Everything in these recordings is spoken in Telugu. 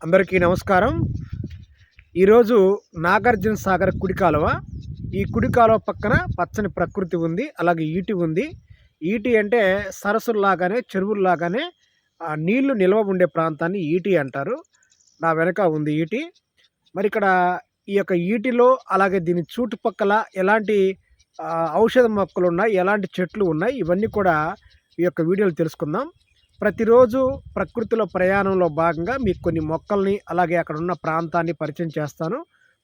అందరికీ నమస్కారం. ఈరోజు నాగార్జున సాగర్ కుడి కాలువ. ఈ కుడి కాలువ పక్కన పచ్చని ప్రకృతి ఉంది. అలాగే ఈటి ఉంది. ఈటి అంటే సరస్సుల్లాగానే, చెరువుల్లాగానే నీళ్లు నిల్వ ఉండే ప్రాంతాన్ని ఈటి అంటారు. నా వెనక ఉంది ఈటి. మరి ఇక్కడ ఈ యొక్క ఈటిలో అలాగే దీని చుట్టుపక్కల ఎలాంటి ఔషధ మొక్కలున్నాయి, ఎలాంటి చెట్లు ఉన్నాయి, ఇవన్నీ కూడా ఈ యొక్క వీడియోలో తెలుసుకుందాం. ప్రతిరోజు ప్రకృతిలో ప్రయాణంలో భాగంగా మీకు కొన్ని మొక్కల్ని అలాగే అక్కడ ఉన్న ప్రాంతాన్ని పరిచయం చేస్తాను.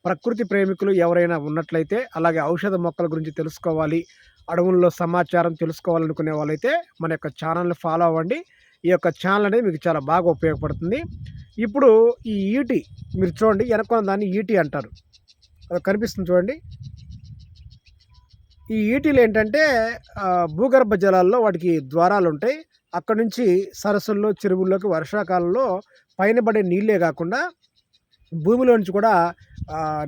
ప్రకృతి ప్రేమికులు ఎవరైనా ఉన్నట్లయితే, అలాగే ఔషధ మొక్కల గురించి తెలుసుకోవాలి, అడవుల్లో సమాచారం తెలుసుకోవాలనుకునే వాళ్ళైతే మన యొక్క ఛానల్ని ఫాలో అవ్వండి. ఈ యొక్క ఛానల్ అనేది మీకు చాలా బాగా ఉపయోగపడుతుంది. ఇప్పుడు ఈ ఈటి మీరు చూడండి, వెనకున్న దాన్ని ఈటి అంటారు. అది కనిపిస్తుంది చూడండి. ఈ ఈటీలు ఏంటంటే భూగర్భ జలాల్లో వాటికి ద్వారాలు ఉంటాయి. అక్కడ నుంచి సరస్సుల్లో, చెరువుల్లోకి వర్షాకాలంలో పైన పడే నీళ్ళే కాకుండా భూమిలో నుంచి కూడా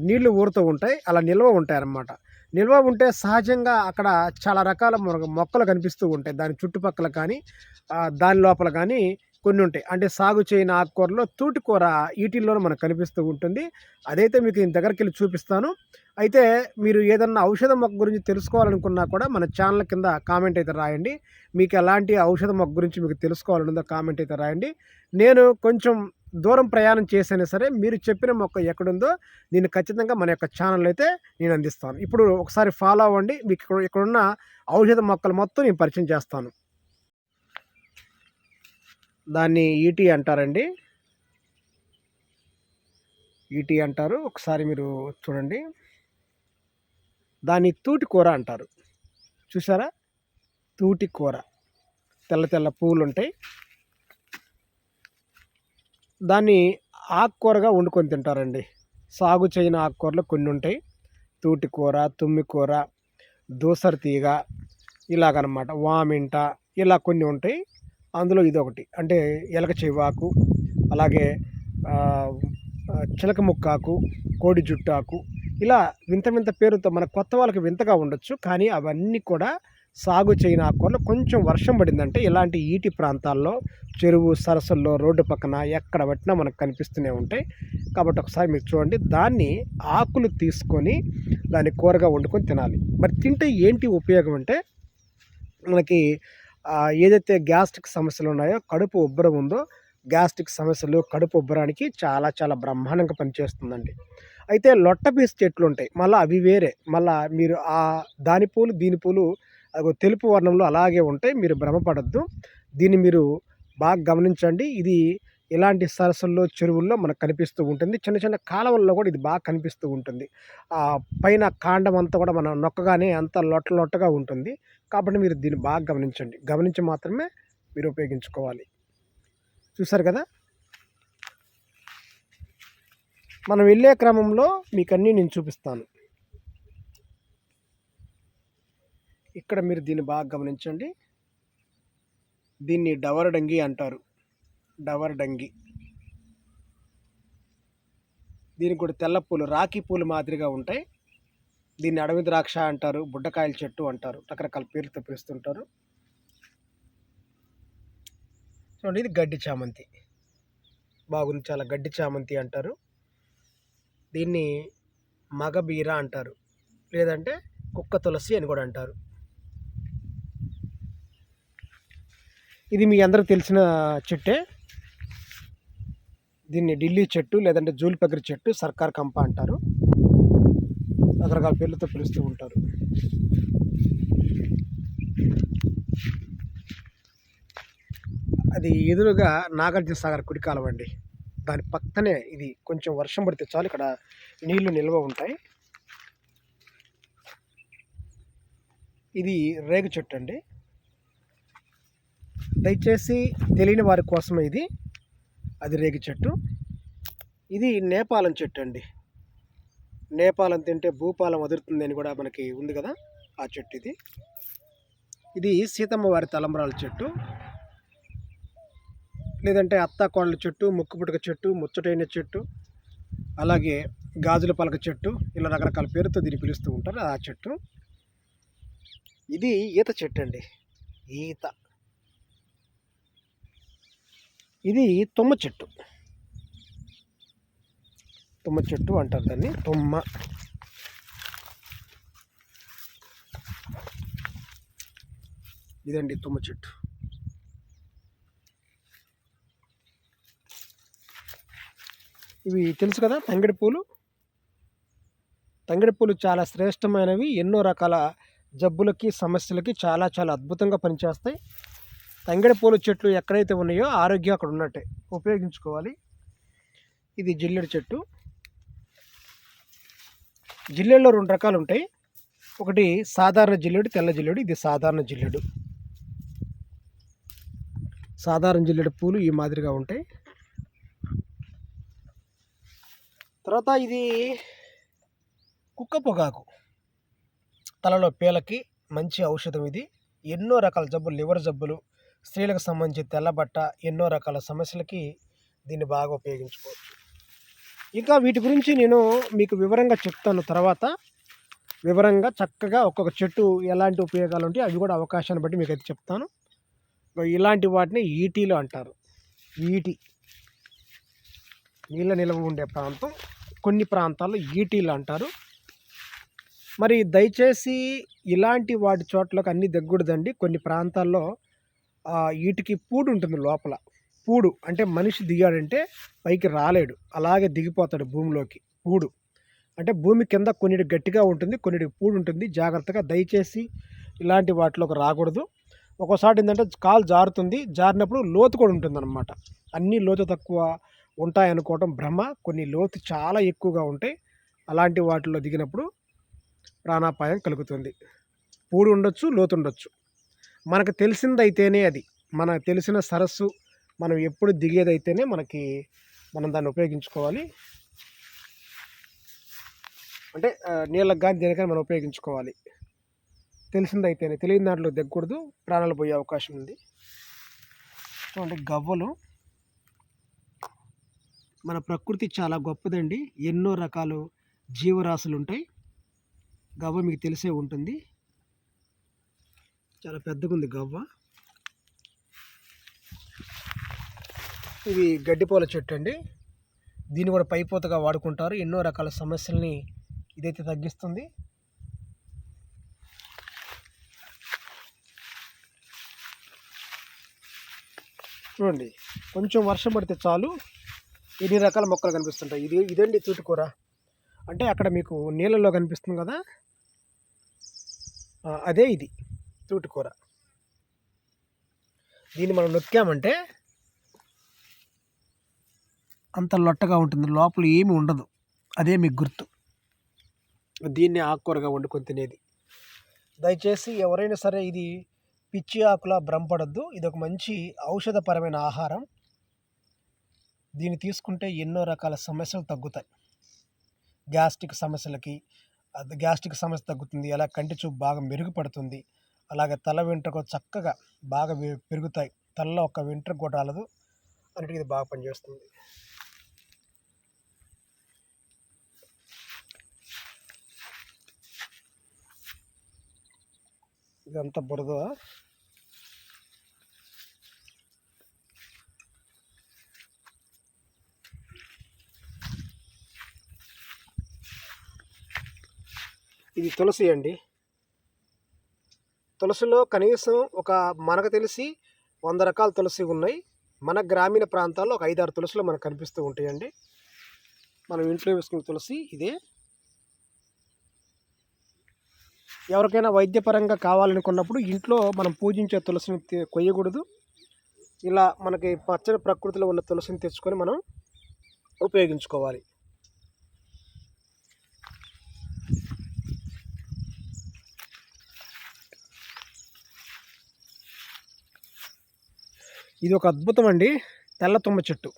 నీళ్లు ఊరుతూ ఉంటాయి. అలా నిల్వ ఉంటాయన్నమాట. నిల్వ ఉంటే సహజంగా అక్కడ చాలా రకాల మొక్కలు కనిపిస్తూ ఉంటాయి. దాని చుట్టుపక్కల కానీ దాని లోపల కానీ కొన్ని ఉంటాయి. అంటే సాగు చేయని ఆకుకూరలో తూటికూర ఈటిల్లోనే మనకు కనిపిస్తూ ఉంటుంది. అదైతే మీకు నేను దగ్గరికి వెళ్ళి చూపిస్తాను. అయితే మీరు ఏదన్నా ఔషధ మొక్క గురించి తెలుసుకోవాలనుకున్నా కూడా మన ఛానల్ కింద కామెంట్ అయితే రాయండి. మీకు ఎలాంటి ఔషధ మొక్క గురించి మీకు తెలుసుకోవాలనుందో కామెంట్ అయితే రాయండి. నేను కొంచెం దూరం ప్రయాణం చేసైనా సరే మీరు చెప్పిన మొక్క ఎక్కడుందో నేను ఖచ్చితంగా మన యొక్క ఛానల్ అయితే నేను అందిస్తాను. ఇప్పుడు ఒకసారి ఫాలో అవ్వండి. మీకు ఇక్కడున్న ఔషధ మొక్కలు మొత్తం నేను పరిచయం చేస్తాను. దాన్ని ఈటీ అంటారండి. ఈటీ అంటారు. ఒకసారి మీరు చూడండి. దాన్ని తూటి కూర అంటారు. చూసారా? తూటి కూర. తెల్ల తెల్ల పువ్వులు ఉంటాయి. దాన్ని ఆకుకూరగా వండుకొని తింటారండి. సాగు చేయని ఆకుకూరలు కొన్ని ఉంటాయి. తూటి కూర, తుమ్మి కూర, దూసరి తీగ, ఇలాగనమాట. వామింట, ఇలా కొన్ని ఉంటాయి. అందులో ఇదొకటి. అంటే ఎలక చెవాకు, అలాగే చిలక ముక్కాకు, కోడి జుట్టాకు, ఇలా వింత వింత పేరుతో మన కొత్త వాళ్ళకి వింతగా ఉండొచ్చు. కానీ అవన్నీ కూడా సాగు చేయని ఆకుకూరలు. కొంచెం వర్షం పడిందంటే ఇలాంటి ఈటి ప్రాంతాల్లో, చెరువు, సరస్సుల్లో, రోడ్డు పక్కన ఎక్కడ పట్టినా మనకు కనిపిస్తూనే ఉంటాయి. కాబట్టి ఒకసారి మీరు చూడండి. దాన్ని ఆకులు తీసుకొని దాన్ని కూరగా వండుకొని తినాలి. మరి తింటే ఏంటి ఉపయోగం అంటే మనకి ఏదైతే గ్యాస్ట్రిక్ సమస్యలు ఉన్నాయో, కడుపు ఉబ్బరం ఉందో, గ్యాస్ట్రిక్ సమస్యలు, కడుపు ఉబ్బరానికి చాలా చాలా బ్రహ్మాండంగా పనిచేస్తుందండి. అయితే లొట్టపీసు చెట్లు ఉంటాయి. మళ్ళీ అవి వేరే. మళ్ళీ మీరు దాని పూలు, దీని పూలు తెలుపు వర్ణంలో అలాగే ఉంటాయి. మీరు భ్రమపడద్దు. దీన్ని మీరు బాగా గమనించండి. ఇది ఇలాంటి సరస్సుల్లో, చెరువుల్లో మనకు కనిపిస్తూ ఉంటుంది. చిన్న చిన్న కాలువల్లో కూడా ఇది బాగా కనిపిస్తూ ఉంటుంది. పైన కాండం అంతా కూడా మనం నొక్కగానే అంత లొట్ట లొట్టగా ఉంటుంది. కాబట్టి మీరు దీన్ని బాగా గమనించండి. గమనించి మాత్రమే మీరు ఉపయోగించుకోవాలి. చూసారు కదా? మనం వెళ్ళే క్రమంలో మీకన్నీ నేను చూపిస్తాను. ఇక్కడ మీరు దీన్ని బాగా గమనించండి. దీన్ని డవరడంగి అంటారు. డవరడంగి. దీనికి కూడా తెల్ల పూలు, రాఖీ పూలు మాదిరిగా ఉంటాయి. దీన్ని అడవి ద్రాక్ష అంటారు, బుడ్డకాయల చెట్టు అంటారు, రకరకాల పేర్లతో పిలుస్తుంటారు. చూడండి, ఇది గడ్డి చామంతి. బాగుంది, చాలా గడ్డి చామంతి అంటారు. దీన్ని మగబీర అంటారు, లేదంటే కుక్క తులసి అని కూడా అంటారు. ఇది మీ అందరికి తెలిసిన చెట్టే. దీన్ని ఢిల్లీ చెట్టు, లేదంటే జూలిపగిరి చెట్టు, సర్కార్ కంప అంటారు. రకరకాల పేర్లతో పిలుస్తూ ఉంటారు. అది ఎదురుగా నాగార్జున సాగర్ కుడి కాలువ అండి. దాని పక్కనే ఇది. కొంచెం వర్షం పడితే చాలు ఇక్కడ నీళ్లు నిల్వ ఉంటాయి. ఇది రేగు చెట్టు అండి. దయచేసి తెలియని వారి కోసమే ఇది. అది రేగు చెట్టు. ఇది నేపాలం చెట్టు అండి. నేపాలం తింటే భూపాలం వదులుతుంది అని కూడా మనకి ఉంది కదా, ఆ చెట్టు ఇది. ఇది సీతమ్మ వారి తలంబ్రాల చెట్టు, లేదంటే అత్తాకోడల చెట్టు, ముక్కుపుటక చెట్టు, ముచ్చటైన చెట్టు, అలాగే గాజుల పలక చెట్టు, ఇలా రకరకాల పేరుతో దీన్ని పిలుస్తూ ఉంటారు. ఆ చెట్టు. ఇది ఈత చెట్టు అండి. ఈత. ఇది తుమ్మ చెట్టు. తుమ్మ చెట్టు అంటారు దాన్ని, తుమ్మ. ఇదండి తుమ్మ చెట్టు. ఇవి తెలుసు కదా తంగిడి పూలు. తంగిడి పూలు చాలా శ్రేష్టమైనవి. ఎన్నో రకాల జబ్బులకి, సమస్యలకి చాలా చాలా అద్భుతంగా పనిచేస్తాయి. తంగిడి పూల చెట్లు ఎక్కడైతే ఉన్నాయో ఆరోగ్యం అక్కడ ఉన్నట్టే, ఉపయోగించుకోవాలి. ఇది జిల్లేడు చెట్టు. జిల్లేడులో 2 రకాలు ఉంటాయి. ఒకటి సాధారణ జిల్లేడు, తెల్ల జిల్లేడు. ఇది సాధారణ జిల్లేడు. సాధారణ జిల్లేడు పూలు ఈ మాదిరిగా ఉంటాయి. తర్వాత ఇది కుక్క పొగాకు, తలలో పేలకి మంచి ఔషధం ఇది. ఎన్నో రకాల జబ్బులు, లివర్ జబ్బులు, స్త్రీలకు సంబంధించి తెల్లబట్ట, ఎన్నో రకాల సమస్యలకి దీన్ని బాగా ఉపయోగించుకోవచ్చు. ఇంకా వీటి గురించి నేను మీకు వివరంగా చెప్తాను. తర్వాత వివరంగా చక్కగా ఒక్కొక్క చెట్టు ఎలాంటి ఉపయోగాలు ఉంటాయి అవి కూడా అవకాశాన్ని బట్టి మీకు అయితే చెప్తాను. ఇలాంటి వాటిని ఈటీలు అంటారు. ఈటి నీళ్ళ నిల్వ ఉండే ప్రాంతం, కొన్ని ప్రాంతాల్లో ఈటీలు అంటారు. మరి దయచేసి ఇలాంటి వాటి చోట్లకు అన్నీ దగ్గూడదండి. కొన్ని ప్రాంతాల్లో ఈటికి పూడు ఉంటుంది లోపల. పూడు అంటే మనిషి దిగాడంటే పైకి రాలేడు, అలాగే దిగిపోతాడు భూమిలోకి. పూడు అంటే భూమి కింద కొన్నిటి గట్టిగా ఉంటుంది, కొన్నిటికి పూడు ఉంటుంది. జాగ్రత్తగా దయచేసి ఇలాంటి వాటిలోకి రాకూడదు. ఒక్కోసారి ఏంటంటే కాలు జారుతుంది, జారినప్పుడు లోతు కూడా ఉంటుందన్నమాట. అన్నీ లోతు తక్కువ ఉంటాయనుకోవటం భ్రమ. కొన్ని లోతు చాలా ఎక్కువగా ఉంటాయి. అలాంటి వాటిలో దిగినప్పుడు ప్రాణాపాయం కలుగుతుంది. పూడు ఉండొచ్చు, లోతు ఉండొచ్చు. మనకు తెలిసిందైతేనే అది, మనకు తెలిసిన సరస్సు, మనం ఎప్పుడు దిగేదైతేనే మనం దాన్ని ఉపయోగించుకోవాలి. అంటే నీళ్ళకి కానీ దేనికైనా మనం ఉపయోగించుకోవాలి. తెలిసిందైతేనే, తెలియని దాంట్లో దిగకూడదు, ప్రాణాలు పోయే అవకాశం ఉంది. చూడండి గవ్వలు. మన ప్రకృతి చాలా గొప్పదండి. ఎన్నో రకాలు జీవరాశులు ఉంటాయి. గవ్వ మీకు తెలిసే ఉంటుంది. చాలా పెద్దగా ఉంది గవ్వ. ఇది గడ్డిపూల చెట్టు అండి. దీన్ని కూడా పైపోతగా వాడుకుంటారు. ఎన్నో రకాల సమస్యల్ని ఇదైతే తగ్గిస్తుంది. చూడండి, కొంచెం వర్షం పడితే చాలు ఎన్ని రకాల మొక్కలు కనిపిస్తుంటాయి. ఇదండి తూటుకూర. అంటే అక్కడ మీకు నీళ్ళల్లో కనిపిస్తుంది కదా, అదే ఇది తూటుకూర. దీన్ని మనం నొక్కామంటే అంత లొట్టగా ఉంటుంది, లోపల ఏమి ఉండదు. అదే మీకు గుర్తు. దీన్ని ఆకుకూరగా వండుకొని తినేది. దయచేసి ఎవరైనా సరే ఇది పిచ్చి ఆకులా భ్రమపడద్దు. ఇది ఒక మంచి ఔషధపరమైన ఆహారం. దీన్ని తీసుకుంటే ఎన్నో రకాల సమస్యలు తగ్గుతాయి. గ్యాస్ట్రిక్ సమస్య తగ్గుతుంది. అలా కంటి చూపు బాగా మెరుగుపడుతుంది. అలాగే తల వెంట్రుకలు చక్కగా బాగా పెరుగుతాయి. తలలో ఒక వెంట్రుక కూడా రాలదు. అన్నిటికీ ఇది బాగా పనిచేస్తుంది. ఇదంతా బురద. ఇది తులసి అండి. తులసిలో కనీసం మనకు తెలిసి 100 రకాల తులసి ఉన్నాయి. మన గ్రామీణ ప్రాంతాల్లో ఒక 5-6 తులసిలు మనకు కనిపిస్తూ ఉంటాయండి. మనం ఇంట్లో వేసుకునే తులసి ఇదే. ఎవరికైనా వైద్యపరంగా కావాలనుకున్నప్పుడు ఇంట్లో మనం పూజించే తులసిని కొయ్యకూడదు. ఇలా మనకి పచ్చని ప్రకృతిలో ఉన్న తులసిని తెచ్చుకొని మనం ఉపయోగించుకోవాలి. ఇది ఒక అద్భుతం అండి, తెల్ల తుమ్మ చెట్టు.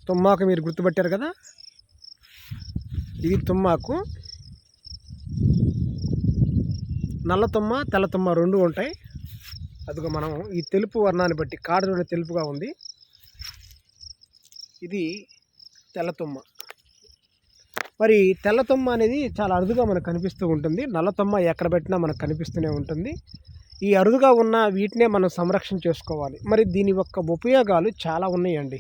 తుమ్మాకు మీరు గుర్తుపట్టారు కదా, ఇది తుమ్మాకు. నల్ల తుమ్మ, తెల్ల తుమ్మ 2 ఉంటాయి. అదిగో మనం ఈ తెలుపు వర్ణాన్ని బట్టి కాడలోనే తెలుపుగా ఉంది. ఇది తెల్ల తుమ్మ. మరి తెల్ల తుమ్మ అనేది చాలా అరుదుగా మనకు కనిపిస్తూ ఉంటుంది. నల్ల తుమ్మ ఎక్కడ పెట్టినా మనకు కనిపిస్తూనే ఉంటుంది. ఈ అరుదుగా ఉన్న వీటినే మనం సంరక్షణ చేసుకోవాలి. మరి దీని యొక్క ఉపయోగాలు చాలా ఉన్నాయండి.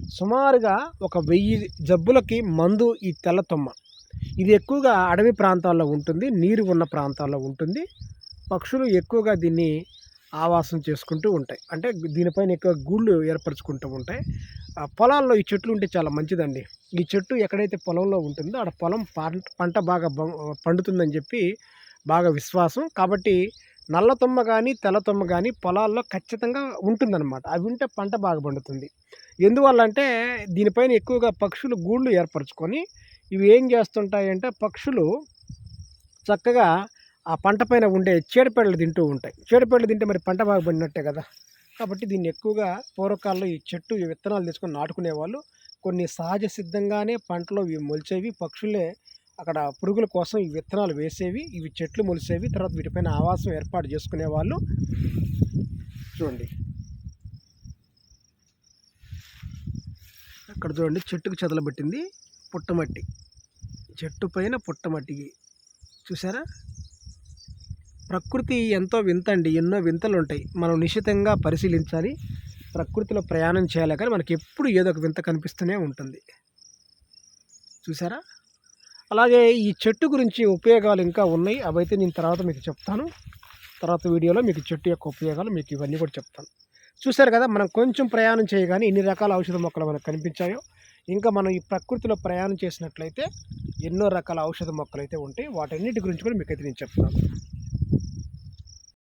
సుమారుగా ఒక 1000 జబ్బులకి మందు ఈ తెల్లతొమ్మ. ఇది ఎక్కువగా అడవి ప్రాంతాల్లో ఉంటుంది. నీరు ఉన్న ప్రాంతాల్లో ఉంటుంది. పక్షులు ఎక్కువగా దీన్ని ఆవాసం చేసుకుంటూ ఉంటాయి. అంటే దీనిపైన ఎక్కువ గూళ్ళు ఏర్పరచుకుంటూ ఉంటాయి. పొలాల్లో ఈ చెట్లు ఉంటే చాలా మంచిదండి. ఈ చెట్టు ఎక్కడైతే పొలంలో ఉంటుందో ఆడ పొలం పంట బాగా పండుతుందని చెప్పి బాగా విశ్వాసం. కాబట్టి నల్లతొమ్మ గానీ, తెల్లతొమ్మ గానీ పొలాల్లో ఖచ్చితంగా ఉంటుందన్నమాట. అవి ఉంటే పంట బాగా పండుతుంది. ఎందువల్లంటే దీనిపైన ఎక్కువగా పక్షులు గూళ్ళు ఏర్పరచుకొని ఇవి ఏం చేస్తుంటాయంటే పక్షులు చక్కగా ఆ పంట పైన ఉండే చీడపీడలు తింటూ ఉంటాయి. చీడపీడలు తింటే మరి పంట బాగా పండినట్టే కదా! కాబట్టి దీన్ని ఎక్కువగా పూర్వకాలంలో ఈ చెట్టు ఈ విత్తనాలు తెచ్చుకొని నాటుకునేవాళ్ళు. కొన్ని సహజ సిద్ధంగానే పంటలో ఇవి మొలిచేవి. పక్షులే అక్కడ పురుగుల కోసం ఈ విత్తనాలు వేసేవి. ఇవి చెట్లు మొలిసేవి. తర్వాత వీటిపైన ఆవాసం ఏర్పాటు చేసుకునేవాళ్ళు. చూడండి. అక్కడ చూడండి చెట్టుకు చెదలబట్టింది పుట్టమట్టి. చెట్టు పైన పుట్టమట్టి. చూసారా? ప్రకృతి ఎంతో వింతండి. ఎన్నో వింతలుంటాయి. మనం నిశితంగా పరిశీలించాలి. ప్రకృతిలో ప్రయాణం చేయాలి కానీ మనకి ఎప్పుడు ఏదో ఒక వింత కనిపిస్తూనే ఉంటుంది. చూసారా? అలాగే ఈ చెట్టు గురించి ఉపయోగాలు ఇంకా ఉన్నాయి. అవైతే నేను తర్వాత మీకు చెప్తాను. తర్వాత వీడియోలో మీకు చెట్టు యొక్క ఉపయోగాలు మీకు ఇవన్నీ కూడా చెప్తాను. చూసారు కదా, మనం కొంచెం ప్రయాణం చేయగానే ఎన్ని రకాల ఔషధ మొక్కలు మనకు కనిపించాయో. ఇంకా మనం ఈ ప్రకృతిలో ప్రయాణం చేసినట్లయితే ఎన్నో రకాల ఔషధ మొక్కలు అయితే ఉంటాయి. వాటన్నిటి గురించి కూడా మీకైతే నేను చెప్తాను.